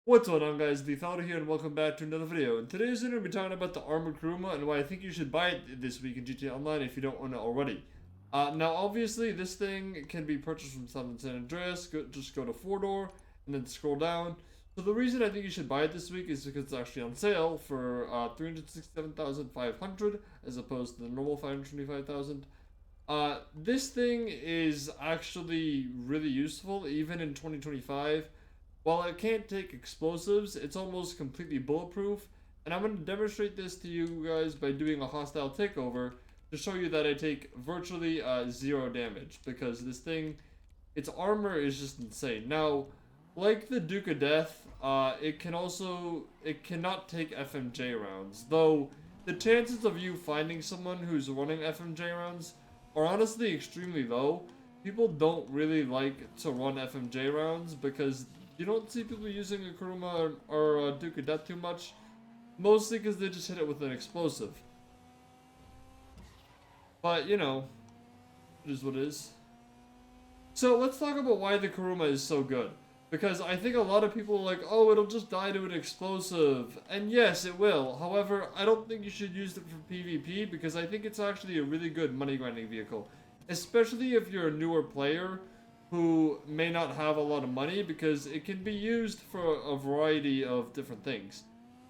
What's going on, guys? gtaonline here, and welcome back to another video. In today's video, we'll be talking about the Armored Kuruma and why I think you should buy it this week in GTA Online if you don't own it already. Now, obviously, this thing can be purchased from Southern San Andreas. Just go to 4-door and then scroll down. So the reason I think you should buy it this week is because it's actually on sale for $367,500 as opposed to the normal $525,000. This thing is actually really useful even in 2025. While it can't take explosives, it's almost completely bulletproof, and I'm going to demonstrate this to you guys by doing a hostile takeover to show you that I take virtually zero damage, because this thing, its armor is just insane. Now, like the Duke of Death, it cannot take FMJ rounds, though the chances of you finding someone who's running FMJ rounds are honestly extremely low. People don't really like to run FMJ rounds because you don't see people using a Kuruma or a Duke of Death too much, mostly because they just hit it with an explosive. But, you know, it is what it is. So let's talk about why the Kuruma is so good. Because I think a lot of people are like, oh, it'll just die to an explosive. And yes, it will. However, I don't think you should use it for PvP because I think it's actually a really good money grinding vehicle. Especially if you're a newer player who may not have a lot of money, because it can be used for a variety of different things.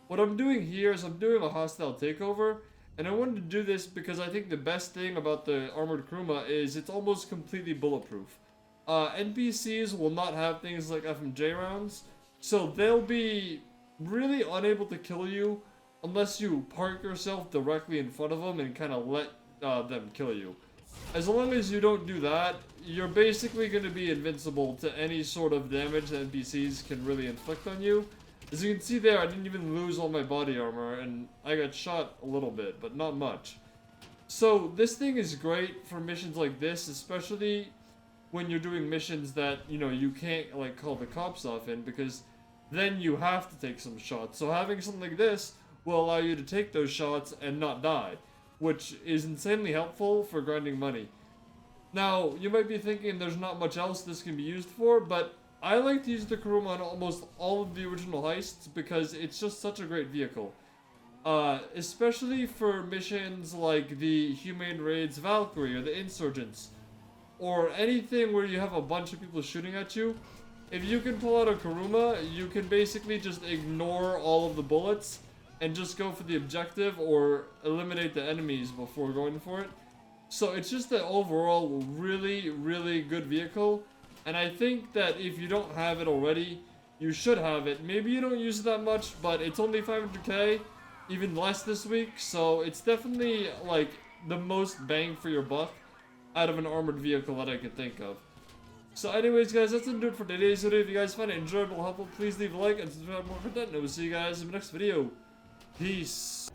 What I'm doing here is I'm doing a hostile takeover, and I wanted to do this because I think the best thing about the Armored Kuruma is it's almost completely bulletproof. NPCs will not have things like FMJ rounds, so they'll be really unable to kill you unless you park yourself directly in front of them and kind of let them kill you. As long as you don't do that, you're basically going to be invincible to any sort of damage that NPCs can really inflict on you. As you can see there, I didn't even lose all my body armor, and I got shot a little bit, but not much. So this thing is great for missions like this, especially when you're doing missions that, you know, you can't like call the cops off in, because then you have to take some shots. So having something like this will allow you to take those shots and not die, which is insanely helpful for grinding money. Now, you might be thinking there's not much else this can be used for, but I like to use the Kuruma on almost all of the original heists because it's just such a great vehicle. Especially for missions like the Humane Raids Valkyrie or the Insurgents, or anything where you have a bunch of people shooting at you. If you can pull out a Kuruma, you can basically just ignore all of the bullets and just go for the objective or eliminate the enemies before going for it. So it's just an overall really, really good vehicle. And I think that if you don't have it already, you should have it. Maybe you don't use it that much, but it's only 500k, even less this week. So it's definitely like the most bang for your buck out of an armored vehicle that I could think of. So anyways, guys, that's gonna do it for today's video. If you guys find it enjoyable, helpful, please leave a like and subscribe for more content. And we'll see you guys in the next video. Peace.